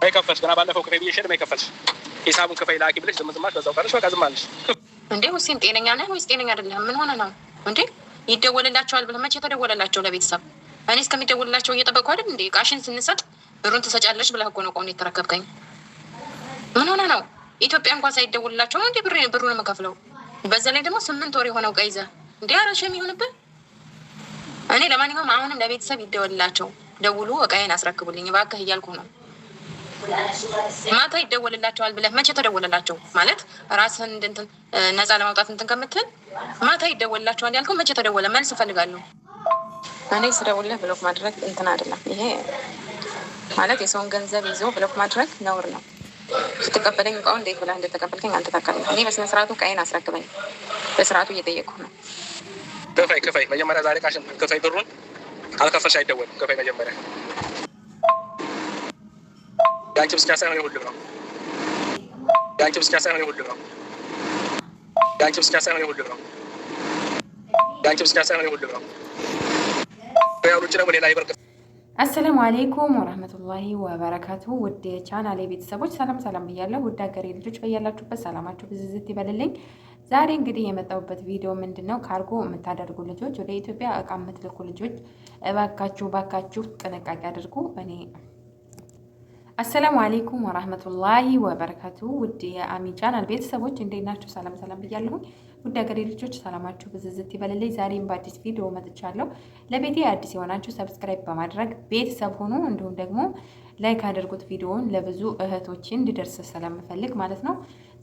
ማይከፈልሽ ገና ባለፈው ክፈይ ብዬሽ ማይከፈልሽ ሂሳቡን ክፈይ ላኪ ብለሽ ዝም ዝም አልሽ። በዛው ቀረሽ። በቃ ዝም አልሽ እንዴ? ሁሴን ጤነኛ ነህ ወይስ ጤነኛ አይደለህም? ምን ሆነ ነው እንዴ? ይደወልላቸዋል ብለህ መቼ ተደወለላቸው? ለቤተሰብ እኔ እስከሚደወልላቸው እየጠበቁ አይደል እንዴ? ቃሽን ስንሰጥ ብሩን ትሰጫለሽ ብለህ እኮ ነው ቆም የተረከብከኝ። ምን ሆነ ነው? ኢትዮጵያ እንኳን ሳይደወልላቸው እንዴ ብሩን የምከፍለው? በዛ ላይ ደግሞ 8 ወር የሆነው ዕቃ ይዘህ እንዴ? አረሽ የሚሆንብህ። እኔ ለማንኛውም አሁንም ለቤተሰብ ይደወልላቸው፣ ደውሉ ዕቃዬን አስረክቡልኝ እባክህ እያልኩ ነው። ማታ ይደወልላቸዋል ብለህ መቼ ተደወለላቸው? ማለት ራስህን እንትን ነፃ ለማውጣት እንትን ከምትል ማታ ይደወልላቸዋል ያልከው መቼ ተደወለ? መልስ እፈልጋለሁ። እኔ ስደውልህ ብሎክ ማድረግ እንትን አይደለም። ይሄ ማለት የሰውን ገንዘብ ይዞ ብሎክ ማድረግ ነውር ነው። ስትቀበለኝ እቃውን እንዴት ብለህ እንደተቀበልከኝ አንተ ታውቃለህ። እኔ በስነ ስርዓቱ ዕቃዬን አስረክበኝ። በስርዓቱ እየጠየቅኩ ነው። ክፈይ መጀመሪያ ዛሬ ቃሽን ክፈይ። ብሩን ካልከፈልሽ አይደወልም። ክፈይ መጀመሪያ። ያንቺ ብቻ ሳይሆን የሁሉም ነው። ያንቺ ብቻ ሳይሆን የሁሉም ነው። ያንቺ ብቻ ሳይሆን የሁሉም ነው። ያንቺ ብቻ ሳይሆን የሁሉም ነው። ያሉጭ ደግሞ ሌላ ይበርክ። አሰላሙ አሌይኩም ወረህመቱላሂ ወበረካቱ። ውድ ቻናሌ ቤተሰቦች ሰላም ሰላም ብያለሁ። ውድ ሀገሬ ልጆች በያላችሁበት ሰላማችሁ ብዝዝት ይበልልኝ። ዛሬ እንግዲህ የመጣሁበት ቪዲዮ ምንድን ነው? ካርጎ የምታደርጉ ልጆች፣ ወደ ኢትዮጵያ እቃ የምትልኩ ልጆች እባካችሁ ጥንቃቄ አድርጉ። አሰላሙ አሌይኩም ወራህመቱላሂ ወበረካቱ። ውድ የአሚ ቻናል ቤተሰቦች እንዴት ናችሁ? ሰላም ሰላም ብያለሁኝ። ውድ ሀገሬ ልጆች ሰላማችሁ ብዝዝት ይበልልኝ። ዛሬም በአዲስ ቪዲዮ መጥቻለሁ። ለቤቴ አዲስ የሆናችሁ ሰብስክራይብ በማድረግ ቤተሰብ ሆኑ፣ እንዲሁም ደግሞ ላይክ አድርጉት ቪዲዮውን ለብዙ እህቶች እንዲደርስ ስለምፈልግ ማለት ነው።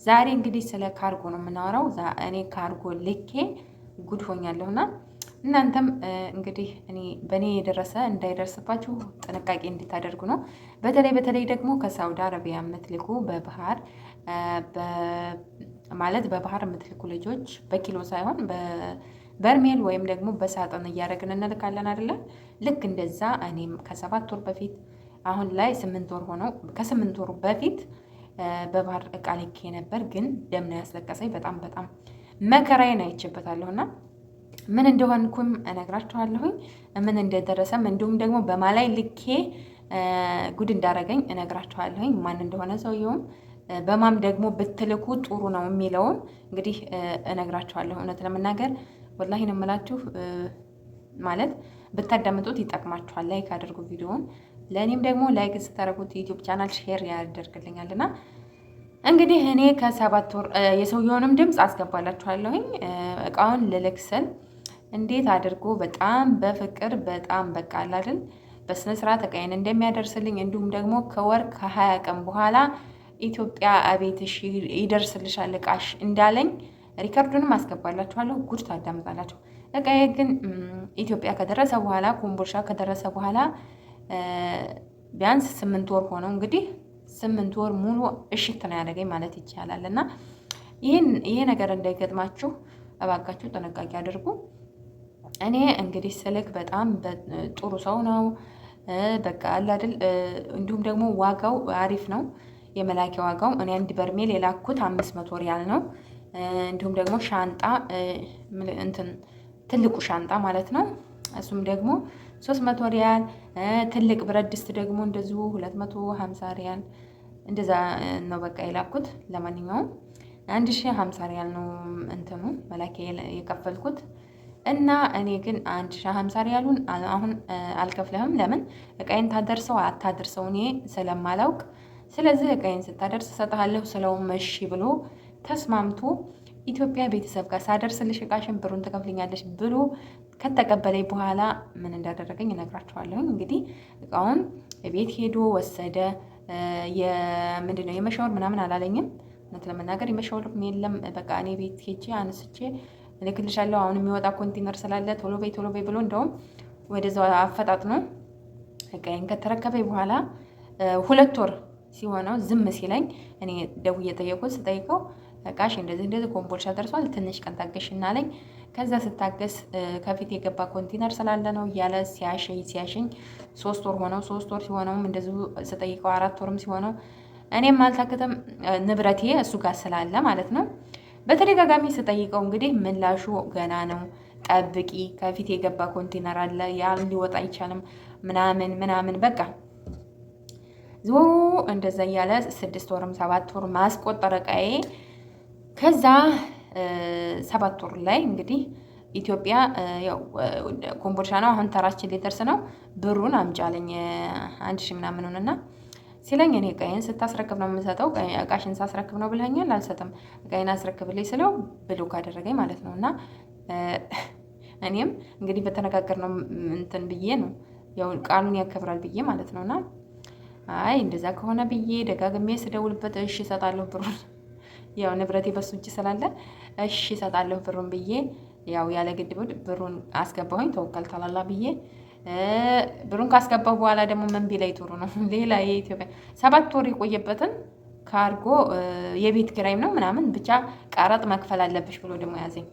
ዛሬ እንግዲህ ስለ ካርጎ ነው የምናወራው። እኔ ካርጎ ልኬ ጉድ ሆኛለሁና እናንተም እንግዲህ በእኔ የደረሰ እንዳይደርስባችሁ ጥንቃቄ እንድታደርጉ ነው። በተለይ ደግሞ ከሳውዲ አረቢያ የምትልኩ በባህር የምትልኩ ልጆች በኪሎ ሳይሆን በበርሜል ወይም ደግሞ በሳጥን እያደረግን እንልካለን አይደለ? ልክ እንደዛ እኔም ከ7 ወር በፊት አሁን ላይ 8 ወር ሆነው ከ8 ወሩ በፊት በባህር እቃ ልኬ ነበር። ግን ደም ነው ያስለቀሰኝ። በጣም መከራዬን አይቼበታለሁና ምን እንደሆንኩም እነግራችኋለሁኝ። ምን እንደደረሰም እንዲሁም ደግሞ በማላይ ልኬ ጉድ እንዳረገኝ እነግራችኋለሁኝ። ማን እንደሆነ ሰውየውም በማም ደግሞ ብትልኩ ጥሩ ነው የሚለውን እንግዲህ እነግራችኋለሁ። እውነት ለመናገር ወላሂ ነው የምላችሁ፣ ማለት ብታዳምጡት ይጠቅማችኋል። ላይክ አድርጉ ቪዲዮውን። ለእኔም ደግሞ ላይክ ስታደርጉት ዩቲዩብ ቻናል ሼር ያደርግልኛልና እንግዲህ እኔ ከ7 ወር የሰውየውንም ድምፅ አስገባላችኋለሁኝ። እቃውን ልልክ ስል እንዴት አድርጎ በጣም በፍቅር በጣም በቃ አይደል በስነ ስርዓት እቃዬን እንደሚያደርስልኝ እንዲሁም ደግሞ ከወር ከ20 ቀን በኋላ ኢትዮጵያ አቤትሽ ይደርስልሻል እቃሽ እንዳለኝ ሪከርዱንም አስገባላችኋለሁ። ጉድ ታዳምጣላችሁ። እቃዬ ግን ኢትዮጵያ ከደረሰ በኋላ ኮምቦልቻ ከደረሰ በኋላ ቢያንስ 8 ወር ሆነው እንግዲህ 8 ወር ሙሉ እሽት ነው ያደረገኝ ማለት ይቻላል። እና ይሄ ነገር እንዳይገጥማችሁ እባካችሁ ጥንቃቄ አድርጉ። እኔ እንግዲህ ስልክ በጣም ጥሩ ሰው ነው በቃ አለ አይደል። እንዲሁም ደግሞ ዋጋው አሪፍ ነው። የመላኪያ ዋጋው እኔ 1 በርሜል የላኩት 500 ሪያል ነው። እንዲሁም ደግሞ ሻንጣ ትልቁ ሻንጣ ማለት ነው፣ እሱም ደግሞ 300 ሪያል። ትልቅ ብረት ድስት ደግሞ እንደዚሁ 250 ሪያል እንደዛ ነው በቃ የላኩት። ለማንኛውም 1050 ሪያል ነው እንትኑ መላኪያ የከፈልኩት። እና እኔ ግን 1050 ሪያሉን አሁን አልከፍልህም። ለምን እቃዬን ታደርሰው አታደርሰው እኔ ስለማላውቅ፣ ስለዚህ እቃዬን ስታደርስ እሰጥሃለሁ ስለውም እሺ ብሎ ተስማምቶ ኢትዮጵያ ቤተሰብ ጋር ሳደርስልሽ እቃሽን ብሩን ትከፍልኛለሽ ብሎ ከተቀበለኝ በኋላ ምን እንዳደረገኝ እነግራችኋለሁኝ። እንግዲህ እቃውን ቤት ሄዶ ወሰደ። ምንድነው የመሻወር ምናምን አላለኝም። እውነት ለመናገር የመሻወር የለም። በቃ እኔ ቤት ሄጄ አንስቼ እልክልሻለሁ አሁን የሚወጣ ኮንቴነር ስላለ ቶሎ በይ ብሎ እንደውም ወደዛው አፈጣጥኖ እቃዬን ከተረከበኝ በኋላ 2 ወር ሲሆነው ዝም ሲለኝ እኔ ደውዬ ስጠይቀው እቃሽ እንደዚህ ኮምቦልቻ ደርሷል ትንሽ ቀን ታገሽና አለኝ። ከዛ ስታገስ ከፊት የገባ ኮንቴነር ስላለ ነው እያለ ሲያሸኝ 3 ወር ሆነው። 3 ወር ሲሆነውም እንደዚሁ ስጠይቀው 4 ወርም ሲሆነው እኔም አልታክተም ንብረቴ እሱ ጋር ስላለ ማለት ነው። በተደጋጋሚ ስጠይቀው እንግዲህ ምላሹ ገና ነው ጠብቂ፣ ከፊት የገባ ኮንቴነር አለ ያ ሊወጣ አይቻልም ምናምን በቃ ዞሮ እንደዛ እያለ 6 ወርም 7 ወር ማስቆጠረ እቃዬ። ከዛ 7 ወር ላይ እንግዲህ ኢትዮጵያ ያው ኮምቦልቻ ነው አሁን ተራችን ሊደርስ ነው። ብሩን አምጫለኝ 1000 ምናምን ሆነና ሲለኝ እኔ እቃዬን ስታስረክብ ነው የምሰጠው፣ እቃሽን ሳስረክብ ነው ብለኸኛል፣ አልሰጥም፣ እቃዬን አስረክብልኝ ስለው ብሎክ አደረገኝ ማለት ነው። እና እኔም እንግዲህ በተነጋገር ነው እንትን ብዬ ነው ያው ቃሉን ያከብራል ብዬ ማለት ነው። እና አይ እንደዛ ከሆነ ብዬ ደጋግሜ ስደውልበት እሺ እሰጣለሁ ብሩን፣ ያው ንብረቴ በሱ እጅ ስላለ እሺ እሰጣለሁ ብሩን ብዬ ያው ያለ ግድብ ብሩን አስገባሁኝ። ተወከል ተላላ ብዬ ብሩን ካስገባሁ በኋላ ደግሞ ምን ቢላይ ጥሩ ነው ሌላ የኢትዮጵያ 7 ወር የቆየበትን ካርጎ የቤት ኪራይም ነው ምናምን ብቻ ቀረጥ መክፈል አለብሽ ብሎ ደግሞ ያዘኝ።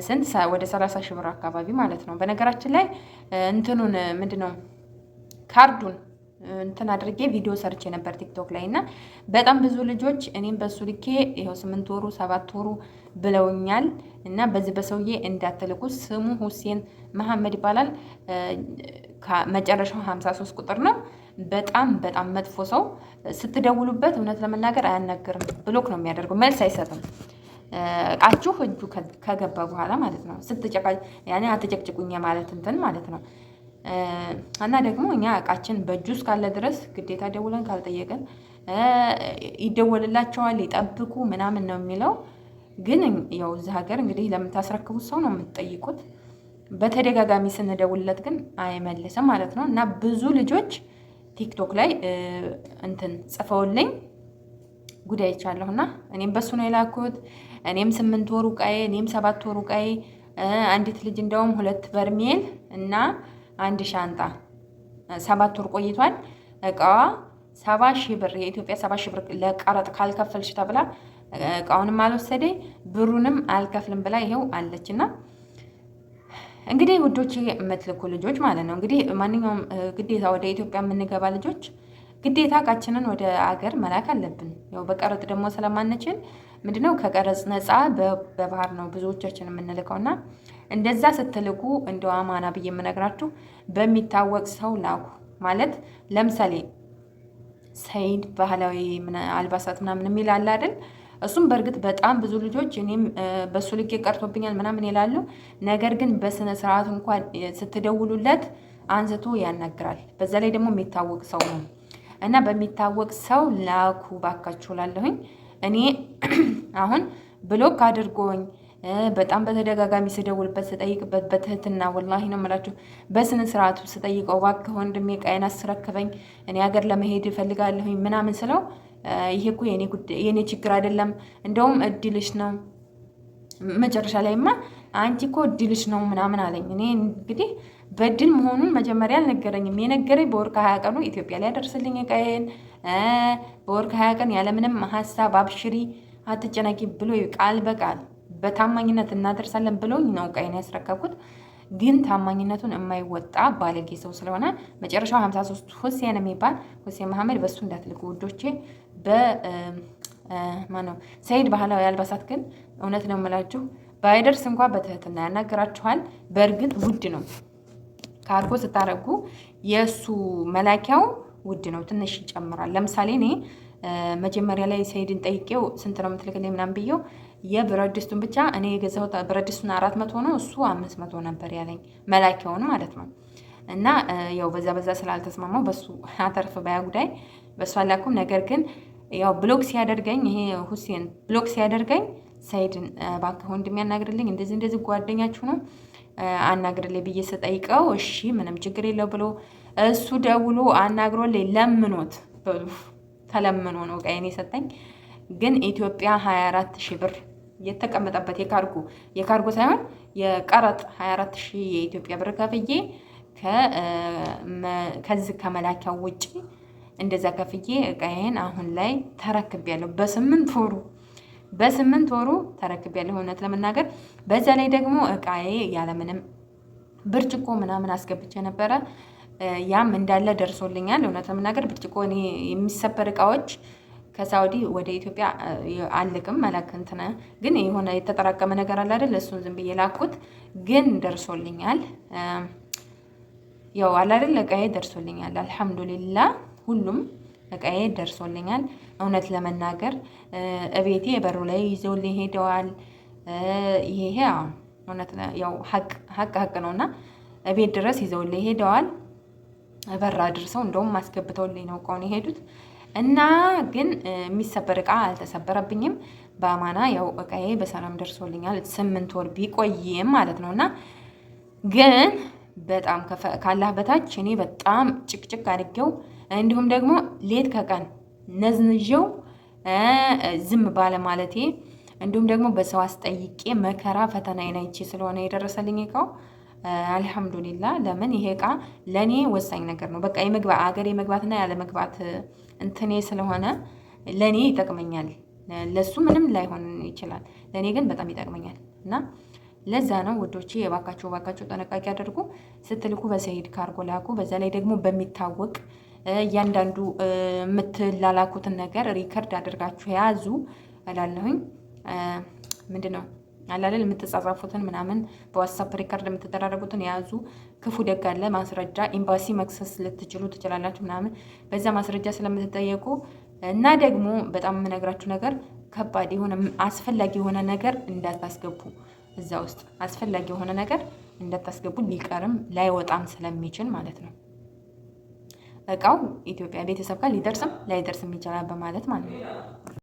ስንት ወደ 30 ሺህ ብር አካባቢ ማለት ነው። በነገራችን ላይ እንትኑን ምንድነው ካርዱን እንትን አድርጌ ቪዲዮ ሰርቼ ነበር ቲክቶክ ላይ እና በጣም ብዙ ልጆች እኔም በሱ ልኬ ይኸው 8 ወሩ 7 ወሩ ብለውኛል። እና በዚህ በሰውዬ እንዳትልቁ። ስሙ ሁሴን መሐመድ ይባላል። መጨረሻው 53 ቁጥር ነው። በጣም በጣም መጥፎ ሰው፣ ስትደውሉበት እውነት ለመናገር አያናግርም፣ ብሎክ ነው የሚያደርገው፣ መልስ አይሰጥም። እቃችሁ እጁ ከገባ በኋላ ማለት ነው። ያኔ አትጨቅጭቁኝ ማለት እንትን ማለት ነው። እና ደግሞ እኛ እቃችን በእጁ እስካለ ድረስ ግዴታ ደውለን ካልጠየቅን ይደወልላቸዋል፣ ይጠብቁ ምናምን ነው የሚለው። ግን ያው እዚህ ሀገር እንግዲህ ለምታስረክቡት ሰው ነው የምትጠይቁት። በተደጋጋሚ ስንደውልለት ግን አይመልስም ማለት ነው። እና ብዙ ልጆች ቲክቶክ ላይ እንትን ጽፈውልኝ ጉዳይ ይቻለሁ እና እኔም በሱ ነው የላኩት። እኔም 8 ወሩ ቃዬ፣ እኔም 7 ወሩ ቃዬ። አንዲት ልጅ እንደውም 2 በርሜል እና 1 ሻንጣ 7 ወር ቆይቷል። እቃዋ 70 ሺህ ብር የኢትዮጵያ 70 ሺህ ብር ለቀረጥ ካልከፈልሽ ተብላ እቃውንም አልወሰደ ብሩንም አልከፍልም ብላ ይሄው አለችና እንግዲህ ውዶች የምትልኩ ልጆች ማለት ነው እንግዲህ ማንኛውም ግዴታ ወደ ኢትዮጵያ የምንገባ ልጆች ግዴታ እቃችንን ወደ አገር መላክ አለብን። ያው በቀረጥ ደግሞ ስለማንችል ምንድነው ከቀረጽ ነፃ በባህር ነው ብዙዎቻችን የምንልከውና እንደዛ ስትልኩ እንደው አማና ብዬ የምነግራችሁ በሚታወቅ ሰው ላኩ። ማለት ለምሳሌ ሰይድ ባህላዊ አልባሳት ምናምን የሚል አለ አይደል? እሱም በእርግጥ በጣም ብዙ ልጆች እኔም በሱ ልክ ቀርቶብኛል ምናምን ይላሉ። ነገር ግን በስነ ስርዓቱ እንኳን ስትደውሉለት አንስቶ ያናግራል። በዛ ላይ ደግሞ የሚታወቅ ሰው ነው እና በሚታወቅ ሰው ላኩ ባካችሁ ላለሁኝ። እኔ አሁን ብሎክ አድርጎኝ በጣም በተደጋጋሚ ስደውልበት ስጠይቅበት በትህትና ወላሂ ነው የምላችሁ በስነ ስርዓቱ ስጠይቀው እባክህ ወንድሜ ዕቃዬን አስረክበኝ እኔ ሀገር ለመሄድ እፈልጋለሁኝ ምናምን ስለው ይሄ እኮ የኔ ችግር አይደለም፣ እንደውም እድልሽ ነው። መጨረሻ ላይማ አንቺ እኮ እድልሽ ነው ምናምን አለኝ። እኔ እንግዲህ በድል መሆኑን መጀመሪያ አልነገረኝም። የነገረኝ በወር ከ20 ቀኑ ኢትዮጵያ ላይ ያደርስልኝ ዕቃዬን በወር ከ20 ቀን ያለምንም ሀሳብ አብሽሪ አትጨነቂ ብሎ ቃል በቃል በታማኝነት እናደርሳለን ብሎኝ ነው ዕቃዬን ያስረከብኩት። ግን ታማኝነቱን የማይወጣ ባለጌ ሰው ስለሆነ መጨረሻው 53 ሁሴን የሚባል ሁሴን መሐመድ በሱ እንዳትልቁ ውዶቼ። ማነው ሰይድ ባህላዊ አልባሳት ግን እውነት ነው የምላችሁ ባይደርስ እንኳ በትህትና ያናገራችኋል። በእርግጥ ውድ ነው ካርጎ ስታረጉ የእሱ መላኪያው ውድ ነው፣ ትንሽ ይጨምራል። ለምሳሌ እኔ መጀመሪያ ላይ ሰይድን ጠይቄው ስንት ነው የምትልክልኝ ምናምን ብዬው የብረት ድስቱን ብቻ እኔ የገዛሁት ብረት ድስቱን 400 ነው፣ እሱ 500 ነበር ያለኝ መላኪያውን ማለት ነው። እና ያው በዛ ስላልተስማማው በሱ አተርፍ ባያ ጉዳይ በሱ አላኩም። ነገር ግን ያው ብሎክ ሲያደርገኝ ይሄ ሁሴን ብሎክ ሲያደርገኝ ሰይድን እባክህ ወንድሜ ያናግርልኝ እንደዚህ ጓደኛችሁ ነው አናግርልኝ ብዬ ስጠይቀው እሺ ምንም ችግር የለው ብሎ እሱ ደውሎ አናግሮልኝ ለምኖት ተለምኖ ነው ዕቃዬን የሰጠኝ። ግን ኢትዮጵያ 24 ሺህ ብር የተቀመጠበት የካርጎ ሳይሆን የቀረጥ 24 ሺህ የኢትዮጵያ ብር ከፍዬ ከዚህ ከመላኪያው ውጭ እንደዛ ከፍዬ ዕቃዬን አሁን ላይ ተረክቤያለሁ። በ8 ወሩ ተረክቤያለሁ እውነት ለመናገር። በዛ ላይ ደግሞ ዕቃዬ ያለምንም ብርጭቆ ምናምን አስገብቼ ነበረ። ያም እንዳለ ደርሶልኛል እውነት ለመናገር። ብርጭቆ እኔ የሚሰበር ዕቃዎች ከሳውዲ ወደ ኢትዮጵያ አልክም መላክ እንትን ግን የሆነ የተጠራቀመ ነገር አለ አይደል? እሱን ዝም ብዬ ላኩት፣ ግን ደርሶልኛል። ያው አለ አይደል? ዕቃዬ ደርሶልኛል አልሐምዱሊላህ። ሁሉም እቃዬ ደርሶልኛል። እውነት ለመናገር እቤቴ በሩ ላይ ይዘውልኝ ሄደዋል። ይሄ እውነት ያው ሀቅ ነውና እቤት ድረስ ይዘውልኝ ሄደዋል። በር አድርሰው እንደውም አስገብተውልኝ ነው እቃውን የሄዱት እና ግን የሚሰበር እቃ አልተሰበረብኝም። በአማና ያው እቃዬ በሰላም ደርሶልኛል። 8 ወር ቢቆይም ማለት ነው እና ግን በጣም ካላህ በታች እኔ በጣም ጭቅጭቅ አድርጌው እንዲሁም ደግሞ ሌት ከቀን ነዝንዤው ዝም ባለ ማለቴ እንዲሁም ደግሞ በሰው አስጠይቄ መከራ ፈተናዬን አይቼ ስለሆነ የደረሰልኝ እቃው አልሐምዱሊላ። ለምን ይሄ እቃ ለእኔ ወሳኝ ነገር ነው። በቃ አገር የመግባትና ያለ መግባት እንትኔ ስለሆነ ለእኔ ይጠቅመኛል። ለሱ ምንም ላይሆን ይችላል፣ ለእኔ ግን በጣም ይጠቅመኛል እና ለዛ ነው ውዶቼ፣ የባካችሁ ጥንቃቄ አድርጉ። ስትልኩ በሰይድ ካርጎ ላኩ። በዛ ላይ ደግሞ በሚታወቅ እያንዳንዱ የምትላላኩትን ነገር ሪከርድ አድርጋችሁ ያዙ እላለሁኝ። ምንድን ነው አላለን የምትጻጻፉትን ምናምን በዋትሳፕ ሪከርድ የምትደራረጉትን የያዙ። ክፉ ደግ አለ ማስረጃ፣ ኤምባሲ መክሰስ ልትችሉ ትችላላችሁ ምናምን በዛ ማስረጃ ስለምትጠየቁ እና ደግሞ በጣም የምነግራችሁ ነገር ከባድ የሆነ አስፈላጊ የሆነ ነገር እንዳታስገቡ። እዛ ውስጥ አስፈላጊ የሆነ ነገር እንዳታስገቡ፣ ሊቀርም ላይወጣም ስለሚችል ማለት ነው። እቃው ኢትዮጵያ ቤተሰብ ጋር ሊደርስም ላይደርስም ይችላል በማለት ማለት ነው።